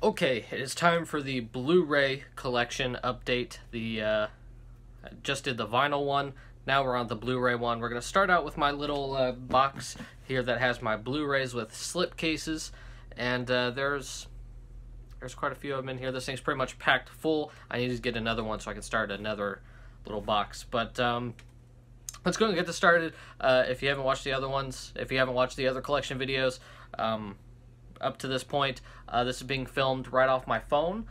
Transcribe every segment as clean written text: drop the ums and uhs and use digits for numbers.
Okay, it is time for the Blu-ray collection update. I just did the vinyl one. Now we're on the Blu-ray one. We're going to start out with my little box here that has my Blu-rays with slip cases, and there's quite a few of them in here. This thing's pretty much packed full. I need to get another one so I can start another little box. But let's go and get this started. If you haven't watched the other ones, if you haven't watched the other collection videos, up to this point, this is being filmed right off my phone,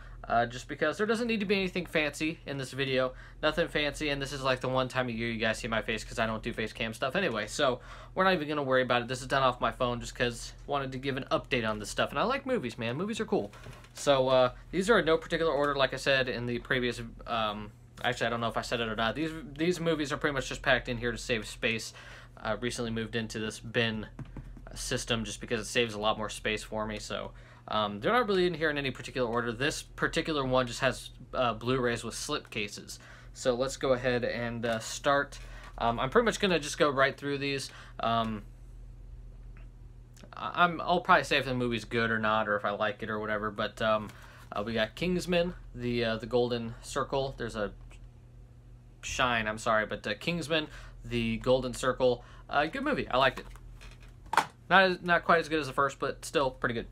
just because there doesn't need to be anything fancy in this video. Nothing fancy, and this is like the one time a year you guys see my face because I don't do face cam stuff anyway, so we're not even going to worry about it. This is done off my phone just because I wanted to give an update on this stuff, and I like movies, man. Movies are cool. So these are in no particular order, like I said in the previous, actually I don't know if I said it or not. These movies are pretty much just packed in here to save space. I recently moved into this bin system just because it saves a lot more space for me, so they're not really in here in any particular order. This particular one just has Blu-rays with slip cases, so let's go ahead and start. I'm pretty much gonna just go right through these. I'll probably say if the movie's good or not, or if I like it or whatever, but we got Kingsman, the Golden Circle. There's a Shine, I'm sorry, but Kingsman, the Golden Circle, good movie. I liked it. Not quite as good as the first, but still pretty good.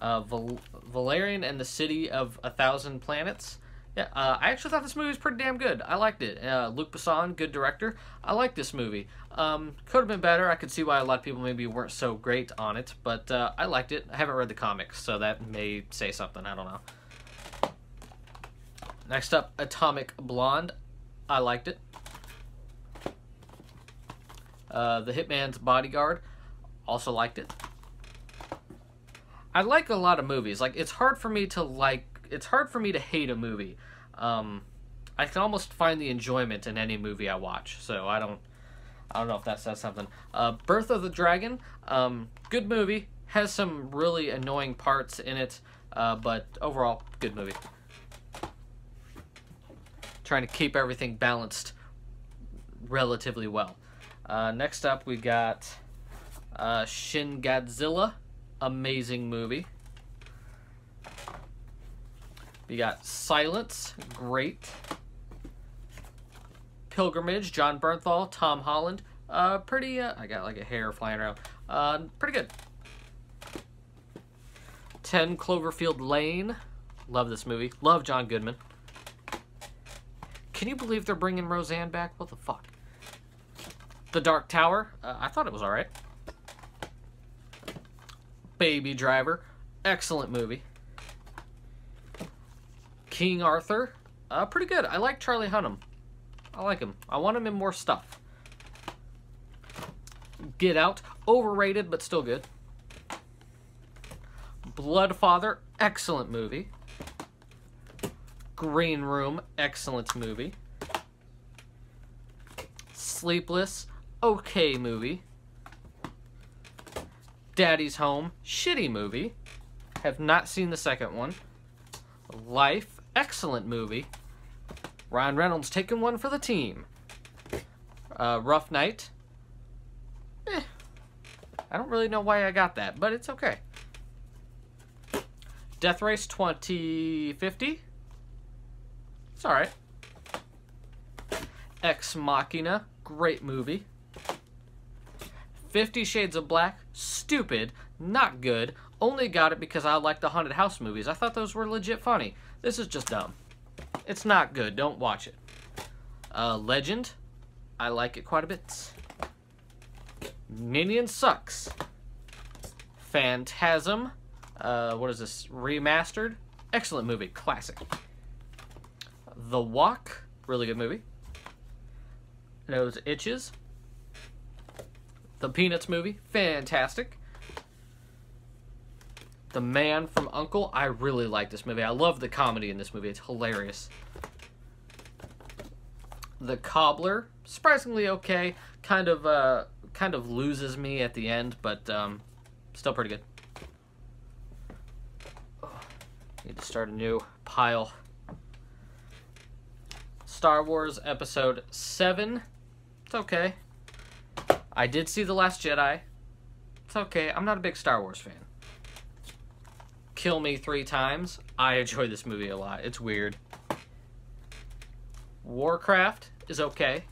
Valerian and the City of a Thousand Planets. Yeah, I actually thought this movie was pretty damn good. I liked it. Luc Besson, good director. I liked this movie. Could have been better. I could see why a lot of people maybe weren't so great on it, but I liked it. I haven't read the comics, so that may say something. I don't know. Next up, Atomic Blonde. I liked it. The Hitman's Bodyguard, also liked it. I like a lot of movies. Like, it's hard for me to hate a movie. I can almost find the enjoyment in any movie I watch. So I don't know if that says something. Birth of the Dragon, good movie. Has some really annoying parts in it, but overall, good movie. Trying to keep everything balanced relatively well. Next up, we got Shin Godzilla, amazing movie. We got Silence, great. Pilgrimage, John Bernthal, Tom Holland, pretty. I got like a hair flying around. Pretty good. 10 Cloverfield Lane, love this movie. Love John Goodman. Can you believe they're bringing Roseanne back? What the fuck? The Dark Tower, I thought it was alright. Baby Driver, excellent movie. King Arthur, pretty good. I like Charlie Hunnam. I like him. I want him in more stuff. Get Out, overrated but still good. Bloodfather, excellent movie. Green Room, excellent movie. Sleepless, okay movie. Daddy's Home, shitty movie. Have not seen the second one. Life, excellent movie. Ryan Reynolds taking one for the team. Rough Night. I don't really know why I got that, but it's okay. Death Race 2050. It's alright. Ex Machina, great movie. 50 Shades of Black, stupid, not good. Only got it because I like the haunted house movies. I thought those were legit funny. This is just dumb. It's not good. Don't watch it. Legend, I like it quite a bit. Minion sucks. Phantasm, what is this? Remastered, excellent movie, classic. The Walk, really good movie. Nose Itches. The Peanuts movie, fantastic. The Man from U.N.C.L.E., I really like this movie. I love the comedy in this movie. It's hilarious. The Cobbler, surprisingly okay. Kind of loses me at the end, but still pretty good. Need to start a new pile. Star Wars Episode 7. It's okay. I did see The Last Jedi. It's okay. I'm not a big Star Wars fan. Kill Me 3 Times. I enjoy this movie a lot. It's weird. Warcraft is okay.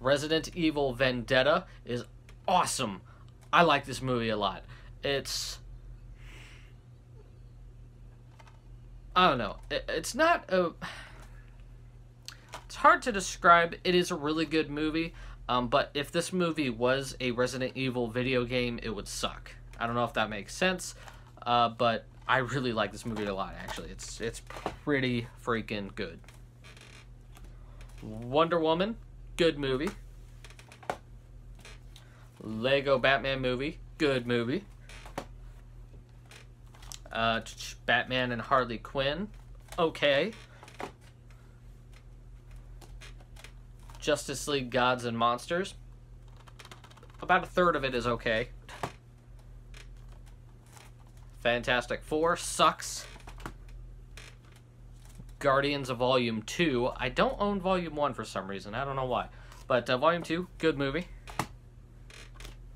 Resident Evil Vendetta is awesome. I like this movie a lot. It's... I don't know. It's not a... It's hard to describe. It is a really good movie. But if this movie was a Resident Evil video game, it would suck. I don't know if that makes sense. But I really like this movie a lot, actually. It's pretty freaking good. Wonder Woman, good movie. Lego Batman movie, good movie. Batman and Harley Quinn, okay. Justice League Gods and Monsters, about a third of it is okay. Fantastic Four sucks. Guardians of Volume 2, I don't own Volume 1 for some reason, I don't know why. But Volume 2, good movie.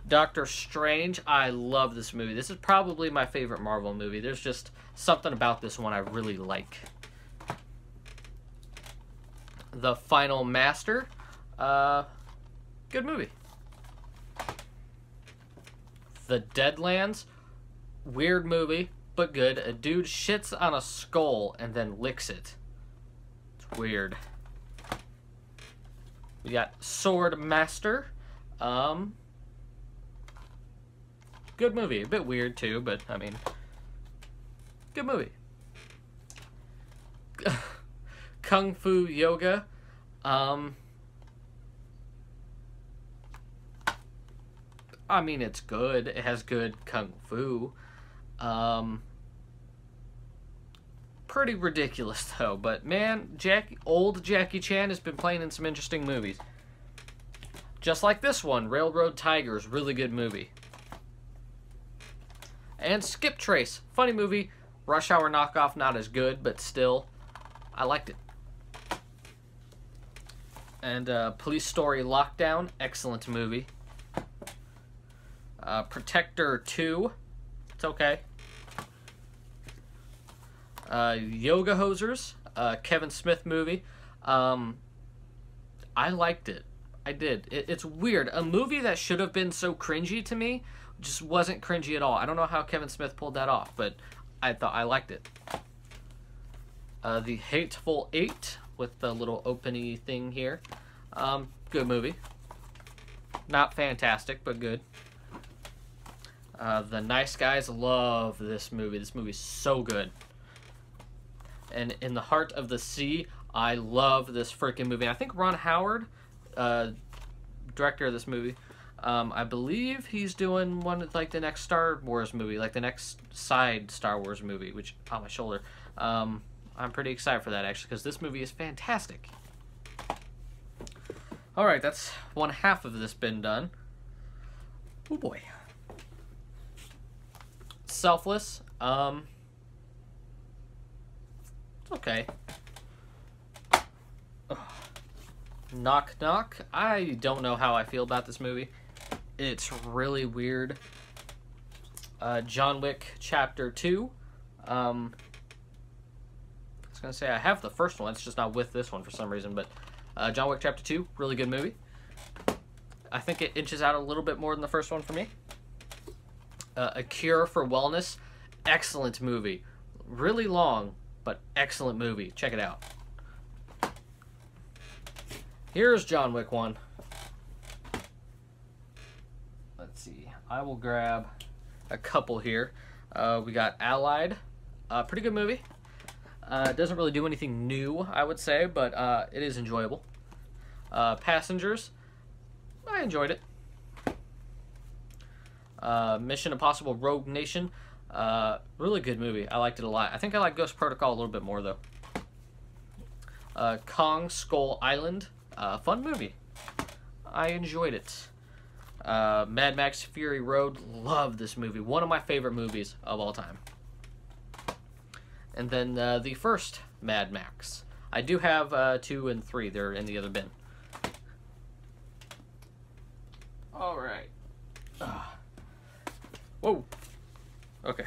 Doctor Strange, I love this movie. This is probably my favorite Marvel movie. There's just something about this one I really like. The Final Master, good movie. The Deadlands, weird movie, but good. A dude shits on a skull and then licks it. It's weird. We got Sword Master, good movie. A bit weird, too, but, I mean, good movie. Kung Fu Yoga. I mean, it's good. It has good Kung Fu. Pretty ridiculous, though. But, man, old Jackie Chan has been playing in some interesting movies. Just like this one, Railroad Tigers. Really good movie. And Skip Trace, funny movie. Rush Hour knockoff, not as good, but still, I liked it. And Police Story Lockdown, excellent movie. Protector 2, it's okay. Yoga Hosers, Kevin Smith movie. I liked it. I did. It's weird. A movie that should have been so cringy to me just wasn't cringy at all. I don't know how Kevin Smith pulled that off, but I thought I liked it. The Hateful Eight with the little opening thing here. Good movie. Not fantastic, but good. The Nice Guys, love this movie. This movie's so good. And In the Heart of the Sea, I love this freaking movie. I think Ron Howard, director of this movie, I believe he's doing one of, like, the next Star Wars movie, like the next side Star Wars movie, which, on my shoulder. I'm pretty excited for that, actually, because this movie is fantastic. Alright, that's one half of this been done. Oh boy. Selfless, it's okay. Ugh. Knock Knock, I don't know how I feel about this movie. It's really weird. John Wick Chapter 2. I was gonna say I have the first one, it's just not with this one for some reason, but John Wick Chapter 2, really good movie. I think it inches out a little bit more than the first one for me. A Cure for Wellness, excellent movie. Really long, but excellent movie. Check it out. Here's John Wick 1. Let's see. I will grab a couple here. We got Allied. Pretty good movie. It doesn't really do anything new, I would say, but it is enjoyable. Passengers. I enjoyed it. Mission Impossible Rogue Nation. Really good movie. I liked it a lot. I think I like Ghost Protocol a little bit more, though. Kong Skull Island. Fun movie. I enjoyed it. Mad Max Fury Road. Love this movie. One of my favorite movies of all time. And then the first Mad Max. I do have 2 and 3. They're in the other bin. Alright. Whoa. Okay.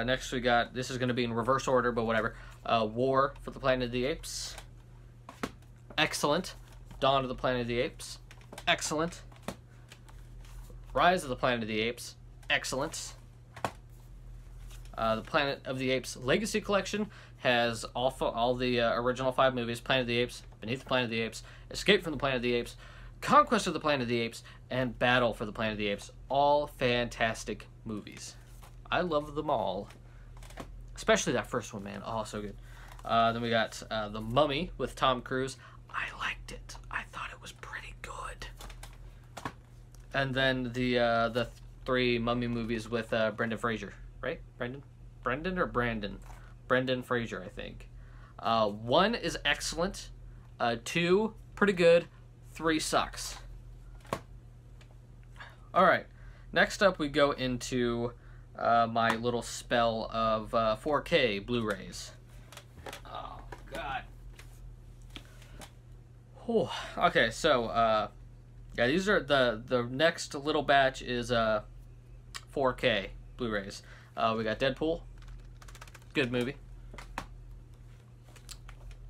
Next we got, this is going to be in reverse order, but whatever. War for the Planet of the Apes. Excellent. Dawn of the Planet of the Apes. Excellent. Rise of the Planet of the Apes. Excellent. The Planet of the Apes Legacy Collection has all the original 5 movies: Planet of the Apes, Beneath the Planet of the Apes, Escape from the Planet of the Apes, Conquest of the Planet of the Apes, and Battle for the Planet of the Apes. All fantastic movies. I love them all. Especially that first one, man. Oh, so good. Then we got The Mummy with Tom Cruise. I liked it. I thought it was pretty good. And then the 3 Mummy movies with Brendan Fraser. Right? Brendan or Brandon? Brendan Fraser, I think. 1 is excellent. 2, pretty good. 3 sucks. Alright. Next up we go into my little spell of 4K Blu-rays. Oh, God. Whew. Okay, so, yeah, these are the next little batch is 4K Blu-rays. We got Deadpool. Good movie.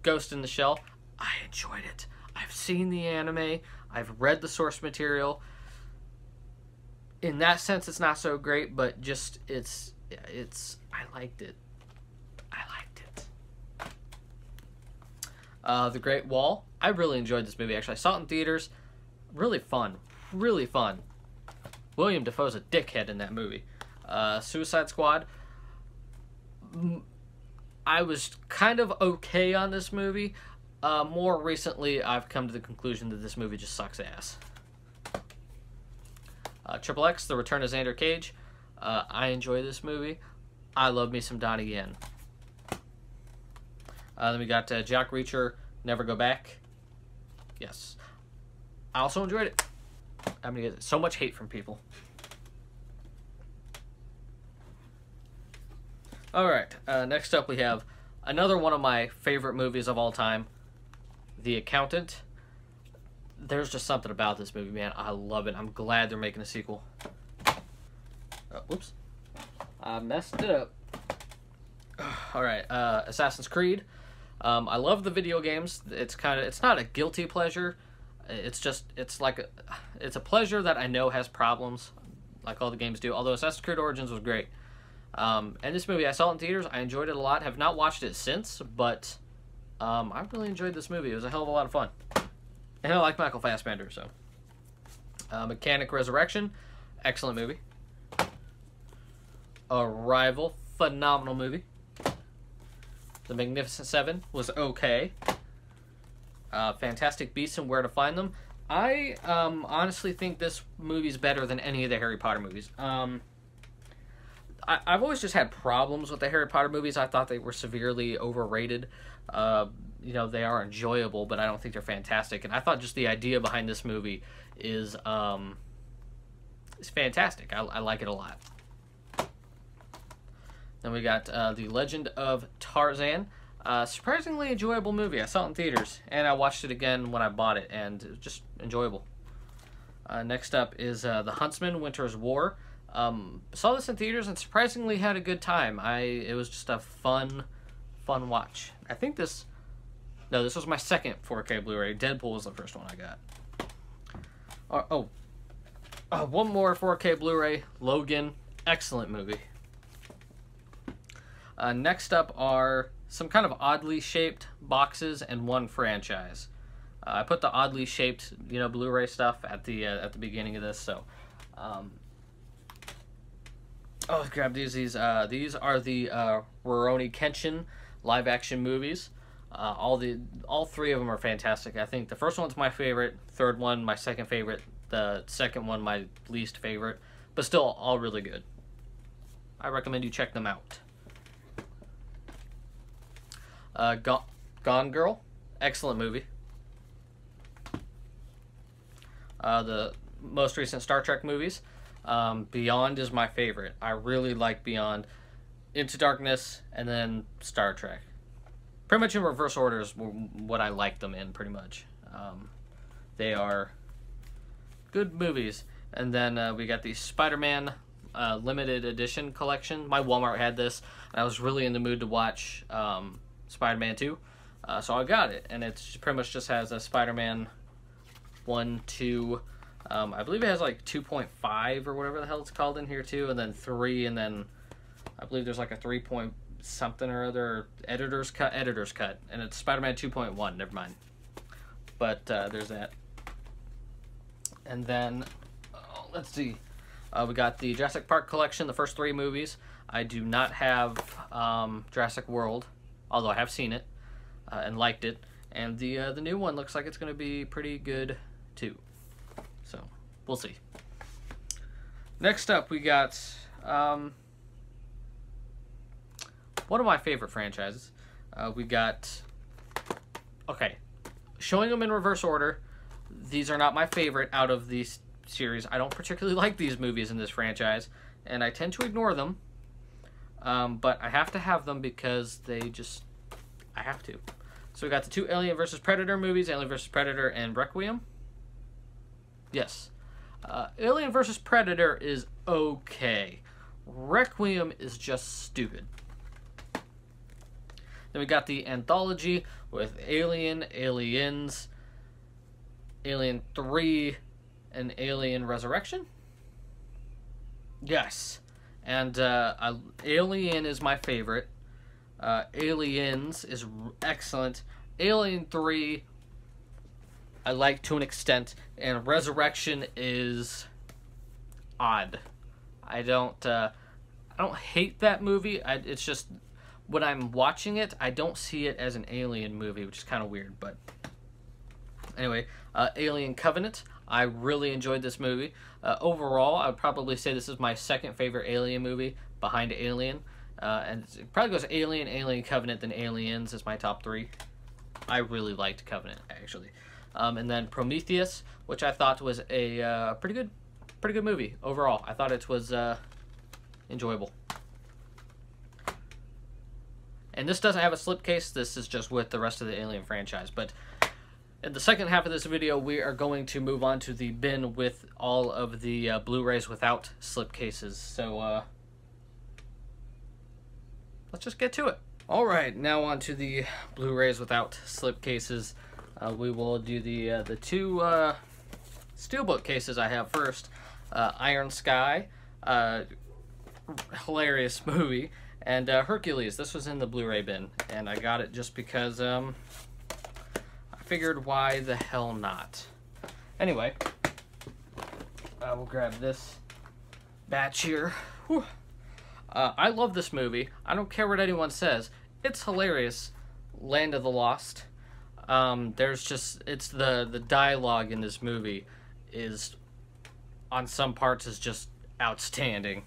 Ghost in the Shell. I enjoyed it. I've seen the anime. I've read the source material. In that sense, it's not so great, but just it's I liked it. I liked it. The Great Wall. I really enjoyed this movie. Actually, I saw it in theaters. Really fun. Really fun. William Dafoe's a dickhead in that movie. Suicide Squad. I was kind of okay on this movie. More recently, I've come to the conclusion that this movie just sucks ass. Triple X, The Return of Xander Cage. I enjoy this movie. I love me some Donnie Yen. Then we got Jack Reacher, Never Go Back. Yes. I also enjoyed it. I'm gonna get so much hate from people. Alright, next up we have another one of my favorite movies of all time, The Accountant. There's just something about this movie, man. I love it. I'm glad they're making a sequel. Whoops. I messed it up. Alright, Assassin's Creed. I love the video games. It's not a guilty pleasure. It's a pleasure that I know has problems, like all the games do. Although Assassin's Creed Origins was great. And this movie, I saw it in theaters. I enjoyed it a lot. Have not watched it since, but I really enjoyed this movie. It was a hell of a lot of fun. And I like Michael Fassbender, so. Mechanic Resurrection, excellent movie. Arrival, phenomenal movie. The Magnificent Seven was okay. Fantastic Beasts and Where to Find Them. I honestly think this movie's better than any of the Harry Potter movies. I've always just had problems with the Harry Potter movies. I thought they were severely overrated. You know, they are enjoyable, but I don't think they're fantastic. And I thought just the idea behind this movie is fantastic. I like it a lot. Then we got The Legend of Tarzan. Surprisingly enjoyable movie. I saw it in theaters, and I watched it again when I bought it, and it was just enjoyable. Next up is The Huntsman, Winter's War. Saw this in theaters and surprisingly had a good time. It was just a fun watch. I think this was my second 4K Blu-ray. Deadpool was the first one I got. One more 4K Blu-ray, Logan. Excellent movie. Next up are some kind of oddly shaped boxes and one franchise. I put the oddly shaped, Blu-ray stuff at the beginning of this, so. Grab these. These are the Rurouni Kenshin live-action movies. All 3 of them are fantastic. I think the first one's my favorite, third one my second favorite, the second one my least favorite, but still all really good. I recommend you check them out. Gone Girl, excellent movie. The most recent Star Trek movies. Beyond is my favorite. I really like Beyond. Into Darkness, and then Star Trek. Pretty much in reverse order is what I like them in, pretty much. They are good movies. And then we got the Spider-Man limited edition collection. My Walmart had this, and I was really in the mood to watch Spider-Man 2. So I got it, and it pretty much just has a Spider-Man 1, 2, I believe it has like 2.5 or whatever the hell it's called in here too, and then 3, and then I believe there's like a 3 point something or other editor's cut, and it's Spider-Man 2.1, never mind. But there's that. And then, let's see, we got the Jurassic Park collection, the first 3 movies. I do not have Jurassic World, although I have seen it and liked it. And the new one looks like it's going to be pretty good too. So, we'll see. Next up, we got one of my favorite franchises. We got, okay, showing them in reverse order. These are not my favorite out of these series. I don't particularly like these movies in this franchise, and I tend to ignore them. But I have to have them because I have to. So we got the 2 Alien vs. Predator movies, Alien vs. Predator and Requiem. Yes. Alien vs. Predator is okay. Requiem is just stupid. Then we got the anthology with Alien, Aliens, Alien 3, and Alien Resurrection? Yes. And Alien is my favorite. Aliens is excellent. Alien 3 I like to an extent, and Resurrection is odd. I don't hate that movie. It's just when I'm watching it, I don't see it as an Alien movie, which is kind of weird. But anyway, Alien Covenant. I really enjoyed this movie. Overall, I would probably say this is my second favorite Alien movie behind Alien. And it probably goes Alien, Alien Covenant, then Aliens is my top 3. I really liked Covenant, actually. And then Prometheus, which I thought was a pretty good movie overall. I thought it was enjoyable. And this doesn't have a slipcase. This is just with the rest of the Alien franchise. But in the second half of this video, we are going to move on to the bin with all of the Blu-rays without slipcases. So let's just get to it. All right, now on to the Blu-rays without slipcases. We will do the 2 steelbook cases I have first. Iron Sky, hilarious movie, and Hercules. This was in the Blu-ray bin, and I got it just because I figured why the hell not. Anyway, I will grab this batch here. Whew. I love this movie. I don't care what anyone says. It's hilarious. Land of the Lost. There's just, it's the dialogue in this movie is, on some parts, is just outstanding.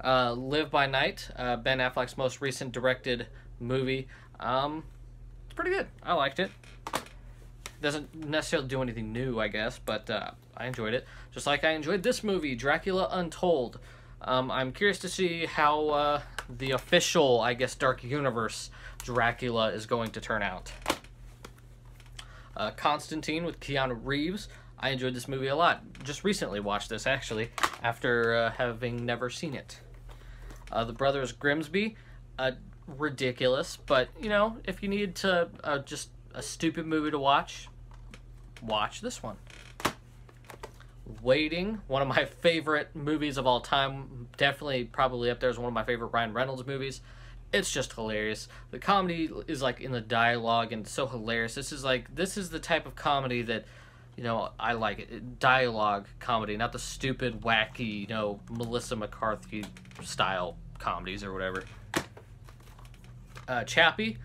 Live by Night, Ben Affleck's most recent directed movie. It's pretty good. I liked it. Doesn't necessarily do anything new, I guess, but I enjoyed it. Just like I enjoyed this movie, Dracula Untold. I'm curious to see how the official, I guess, Dark Universe Dracula is going to turn out. Constantine with Keanu Reeves. I enjoyed this movie a lot. Just recently watched this, actually, after having never seen it. The Brothers Grimsby. Ridiculous, but, you know, if you need to just a stupid movie to watch this one. Waiting, one of my favorite movies of all time. Definitely, probably up there as one of my favorite Ryan Reynolds movies. It's just hilarious. The comedy is like in the dialogue and so hilarious. This is the type of comedy that, you know, I like it. Dialogue comedy, not the stupid, wacky, you know, Melissa McCarthy style comedies or whatever. Chappie,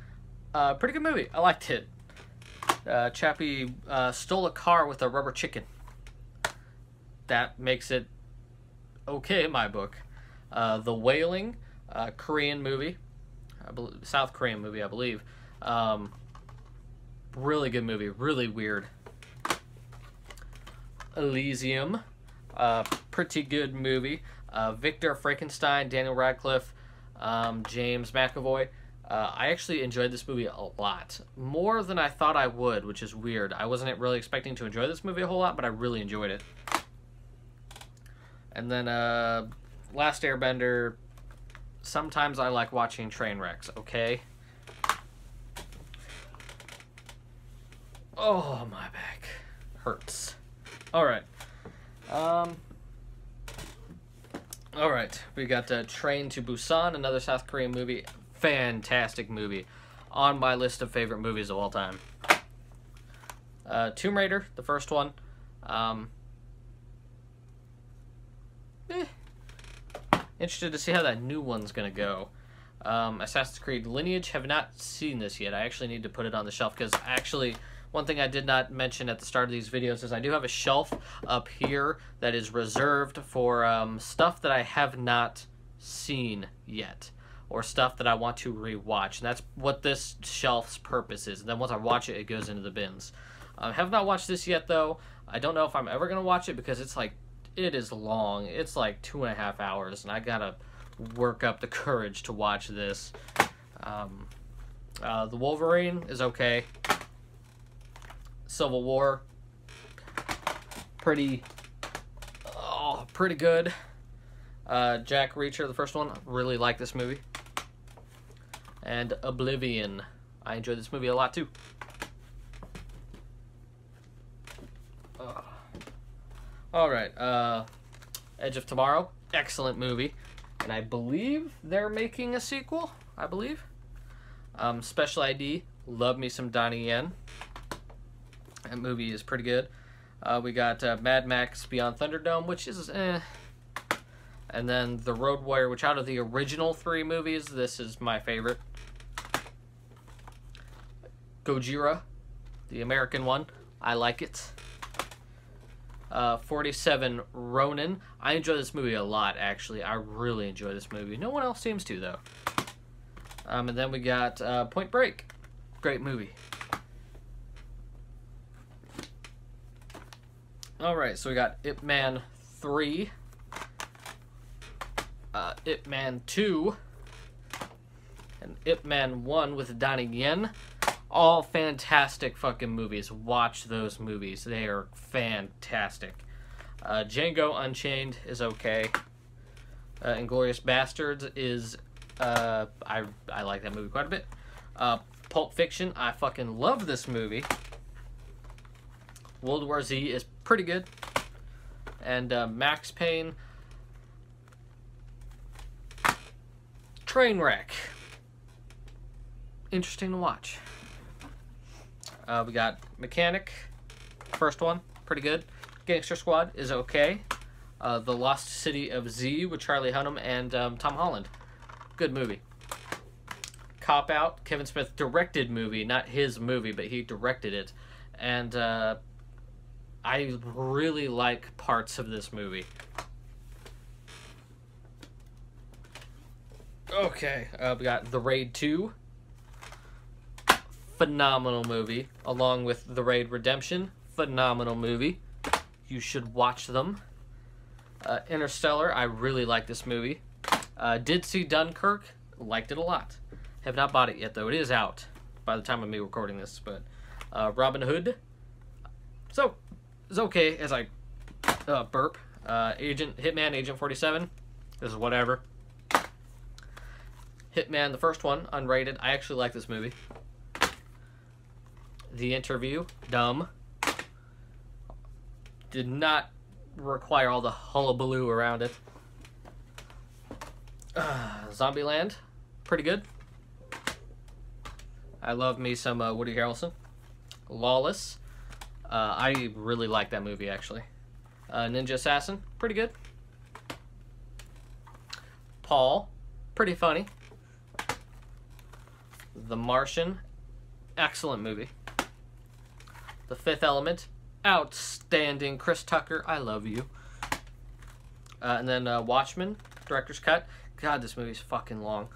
pretty good movie. I liked it. Chappie stole a car with a rubber chicken. That makes it okay in my book. The Wailing, Korean movie, South Korean movie, I believe. Really good movie, really weird. Elysium, pretty good movie. Victor Frankenstein, Daniel Radcliffe, James McAvoy. I actually enjoyed this movie a lot. More than I thought I would, which is weird. I wasn't really expecting to enjoy this movie a whole lot, but I really enjoyed it. And then Last Airbender. Sometimes I like watching train wrecks, okay? Oh, my back hurts. Alright. Alright, we got Train to Busan, another South Korean movie. Fantastic movie. On my list of favorite movies of all time. Tomb Raider, the first one. Interested to see how that new one's gonna go. Assassin's Creed Lineage, have not seen this yet. I actually need to put it on the shelf because actually one thing I did not mention at the start of these videos is I do have a shelf up here that is reserved for stuff that I have not seen yet, or stuff that I want to rewatch. And that's what this shelf's purpose is. And then once I watch it, it goes into the bins. I have not watched this yet, though. I don't know if I'm ever going to watch it because it's like, it is long. It's like 2.5 hours, and I gotta work up the courage to watch this. The Wolverine is okay. Civil War, pretty good. Jack Reacher, the first one, really like this movie. And Oblivion, I enjoyed this movie a lot too. Alright, Edge of Tomorrow, excellent movie. And I believe they're making a sequel, I believe. Special ID, love me some Donnie Yen. That movie is pretty good. We got Mad Max Beyond Thunderdome, which is eh. And then The Road Warrior, which out of the original 3 movies, this is my favorite. Gojira, the American one, I like it. 47 Ronin. I enjoy this movie a lot, actually. I really enjoy this movie. No one else seems to, though. And then we got Point Break. Great movie. Alright, so we got Ip Man 3. Ip Man 2. And Ip Man 1 with Donnie Yen. All fantastic fucking movies. Watch those movies. They are fantastic. Django Unchained is okay. Inglourious Bastards is... I like that movie quite a bit. Pulp Fiction. I fucking love this movie. World War Z is pretty good. And Max Payne. Trainwreck. Interesting to watch. We got Mechanic, first one, pretty good. Gangster Squad is okay. The Lost City of Z with Charlie Hunnam and Tom Holland. Good movie. Cop Out, Kevin Smith directed movie, not his movie, but he directed it. And I really like parts of this movie. Okay, we got The Raid 2. Phenomenal movie, along with The Raid Redemption. Phenomenal movie. You should watch them. Interstellar, I really like this movie. Did see Dunkirk, liked it a lot. Have not bought it yet, though. It is out by the time of me recording this. But Robin Hood, so it's okay as I burp. Hitman Agent 47, this is whatever. Hitman, the first one, unrated. I actually like this movie. The Interview, dumb. Did not require all the hullabaloo around it. Zombieland, pretty good. I love me some Woody Harrelson. Lawless, I really like that movie, actually. Ninja Assassin, pretty good. Paul, pretty funny. The Martian, excellent movie. The Fifth Element, outstanding. Chris Tucker, I love you. And then Watchmen, director's cut. God, this movie's fucking long.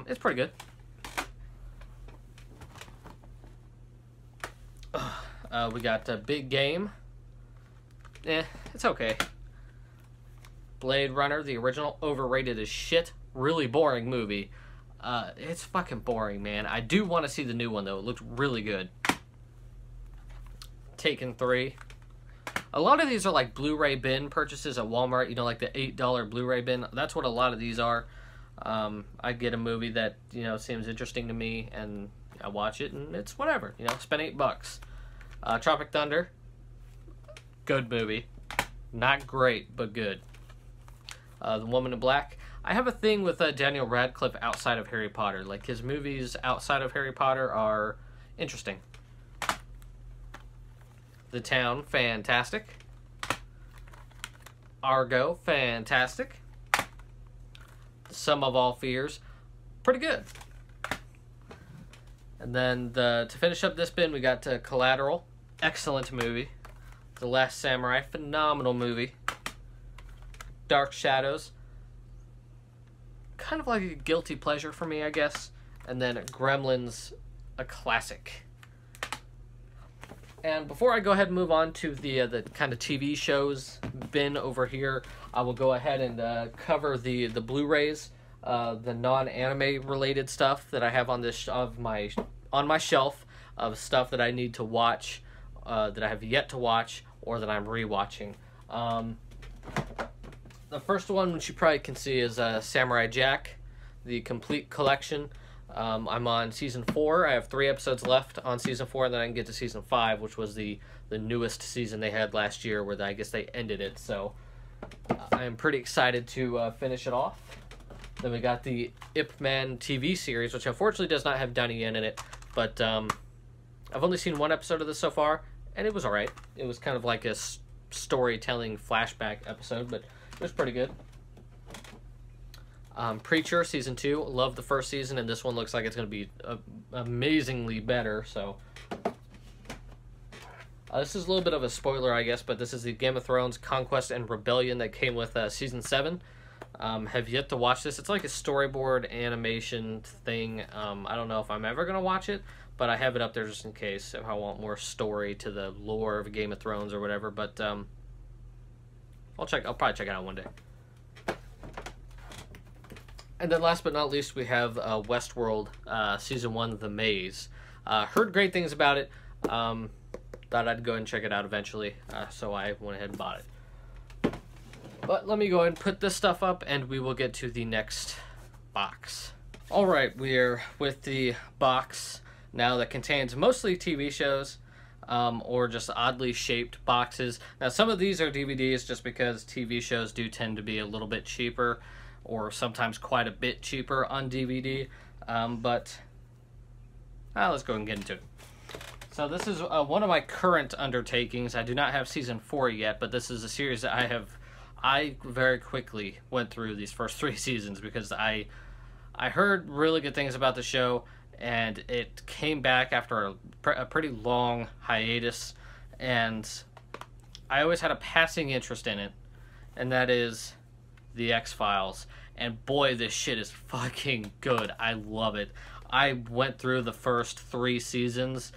It's pretty good. We got Big Game. It's okay. Blade Runner, the original, overrated as shit. Really boring movie. It's fucking boring, man. I do want to see the new one, though. It looks really good. Taken 3. A lot of these are like Blu-ray bin purchases at Walmart, you know, like the $8 Blu-ray bin. That's what a lot of these are. I get a movie that, you know, seems interesting to me, and I watch it, and it's whatever, you know, spend $8. Tropic Thunder, good movie. Not great, but good. The Woman in Black. I have a thing with Daniel Radcliffe outside of Harry Potter. Like, his movies outside of Harry Potter are interesting. The Town, fantastic. Argo, fantastic. The Sum of All Fears, pretty good. And then to finish up this bin, we got Collateral, excellent movie. The Last Samurai, phenomenal movie. Dark Shadows, kind of like a guilty pleasure for me, I guess. And then Gremlins, a classic. And before I go ahead and move on to the kind of TV shows bin over here, I will go ahead and cover the Blu-rays, the non-anime related stuff that I have on this on my shelf of stuff that I need to watch, that I have yet to watch, or that I'm rewatching. The first one, which you probably can see, is Samurai Jack, the complete collection. I'm on season 4. I have 3 episodes left on season 4, and then I can get to season 5, which was the newest season they had last year, where I guess they ended it. So I am pretty excited to finish it off. Then we got the Ip Man TV series, which unfortunately does not have Donnie Yen in it, but I've only seen 1 episode of this so far, and it was alright. It was kind of like a storytelling flashback episode, but it was pretty good. Preacher, Season 2. Loved the first season, and this one looks like it's going to be amazingly better, so... this is a little bit of a spoiler, I guess, but this is the Game of Thrones Conquest and Rebellion that came with Season 7. Have yet to watch this. It's like a storyboard animation thing. I don't know if I'm ever going to watch it, but I have it up there just in case if I want more story to the lore of Game of Thrones or whatever, but... I'll probably check it out one day. And then last but not least, we have Westworld Season 1, The Maze. Heard great things about it. Thought I'd go ahead and check it out eventually, so I went ahead and bought it. But let me go ahead and put this stuff up, and we will get to the next box. Alright, we're with the box now that contains mostly TV shows. Or just oddly shaped boxes. Now, some of these are DVDs just because TV shows do tend to be a little bit cheaper, or sometimes quite a bit cheaper on DVD. But let's go and get into it. So this is one of my current undertakings. I do not have season 4 yet, but this is a series that I very quickly went through these first 3 seasons because I heard really good things about the show. And it came back after a pretty long hiatus, and I always had a passing interest in it, and that is The X-Files. And boy, this shit is fucking good. I love it. I went through the first 3 seasons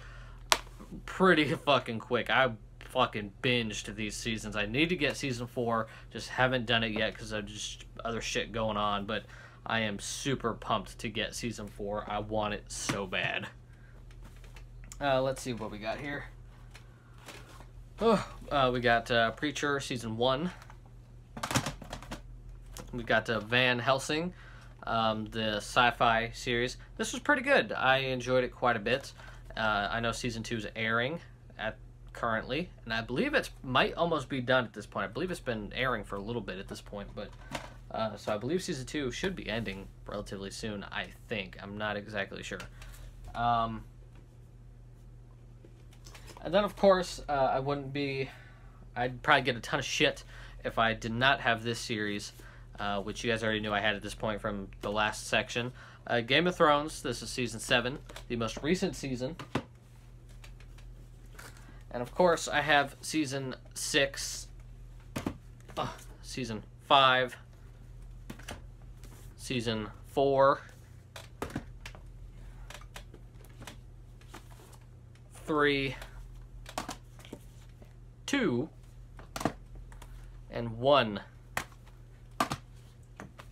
pretty fucking quick. I fucking binged these seasons. I need to get season 4, just haven't done it yet because of just other shit going on, but... I am super pumped to get season 4. I want it so bad. Let's see what we got here. We got Preacher Season 1. We got Van Helsing, the sci-fi series. This was pretty good. I enjoyed it quite a bit. I know Season 2 is airing currently, and I believe it might almost be done at this point. I believe it's been airing for a little bit at this point, but... so I believe Season 2 should be ending relatively soon, I think. I'm not exactly sure. And then, of course, I'd probably get a ton of shit if I did not have this series, which you guys already knew I had at this point from the last section. Game of Thrones, this is Season 7, the most recent season. And, of course, I have Season 6, Season 5, Season 4, 3, 2, and 1.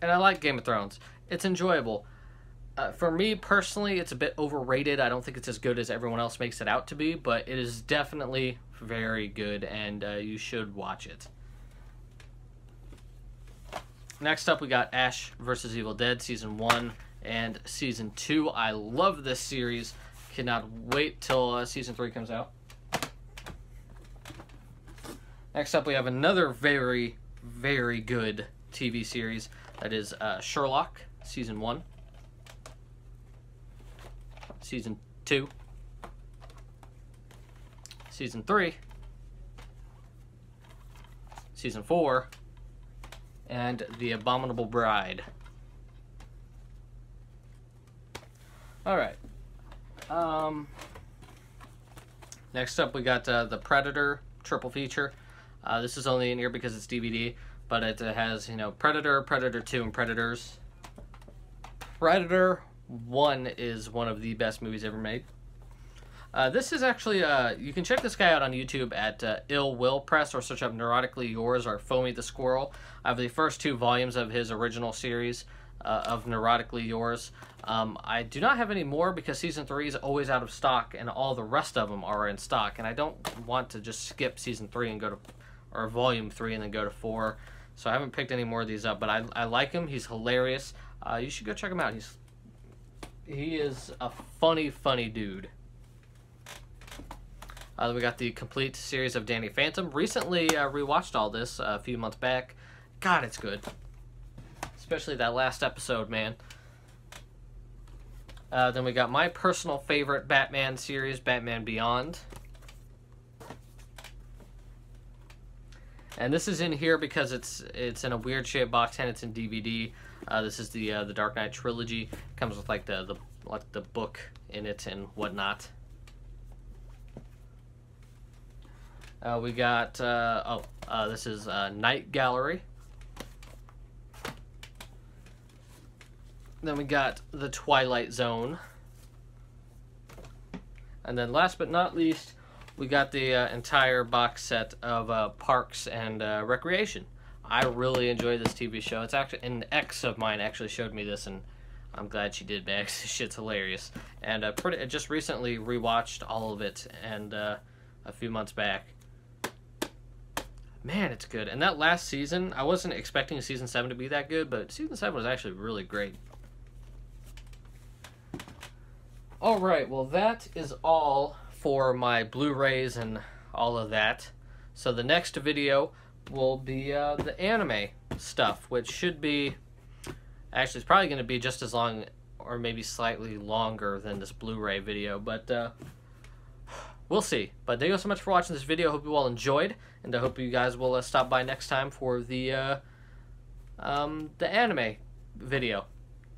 And I like Game of Thrones. It's enjoyable. For me, personally, it's a bit overrated. I don't think it's as good as everyone else makes it out to be, but it is definitely very good, and you should watch it. Next up, we got Ash vs. Evil Dead Season 1 and Season 2. I love this series. Cannot wait till Season 3 comes out. Next up, we have another very, very good TV series. That is Sherlock Season 1. Season 2. Season 3. Season 4. And The Abominable Bride. Alright. Next up, we got The Predator triple feature. This is only in here because it's DVD, but it has, you know, Predator, Predator 2, and Predators. Predator 1 is one of the best movies ever made. This is actually, you can check this guy out on YouTube at Ill Will Press, or search up Neurotically Yours or Foamy the Squirrel. I have the first 2 volumes of his original series of Neurotically Yours. I do not have any more because Season 3 is always out of stock, and all the rest of them are in stock, and I don't want to just skip Season 3 and go to, or Volume 3 and then go to 4. So I haven't picked any more of these up, but I like him. He's hilarious. You should go check him out. He is a funny dude. We got the complete series of Danny Phantom. Recently rewatched all this a few months back. God, it's good. Especially that last episode, man. Then we got my personal favorite Batman series, Batman Beyond. And this is in here because it's in a weird shaped box and it's in DVD. This is the Dark Knight trilogy. It comes with like the book in it and whatnot. We got this is Night Gallery. Then we got The Twilight Zone. And then last but not least, we got the entire box set of Parks and Recreation. I really enjoy this TV show. It's actually, an ex of mine actually showed me this, and I'm glad she did, man, 'cause this shit's hilarious. And just recently rewatched all of it, and a few months back. Man, it's good. And that last season, I wasn't expecting Season 7 to be that good, but Season 7 was actually really great. Alright, well that is all for my Blu-rays and all of that. So the next video will be the anime stuff, which should be... Actually, it's probably going to be just as long, or maybe slightly longer than this Blu-ray video, but we'll see. But thank you so much for watching this video. I hope you all enjoyed, and I hope you guys will stop by next time for the anime video.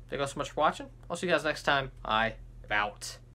Thank you all so much for watching. I'll see you guys next time. I'm out.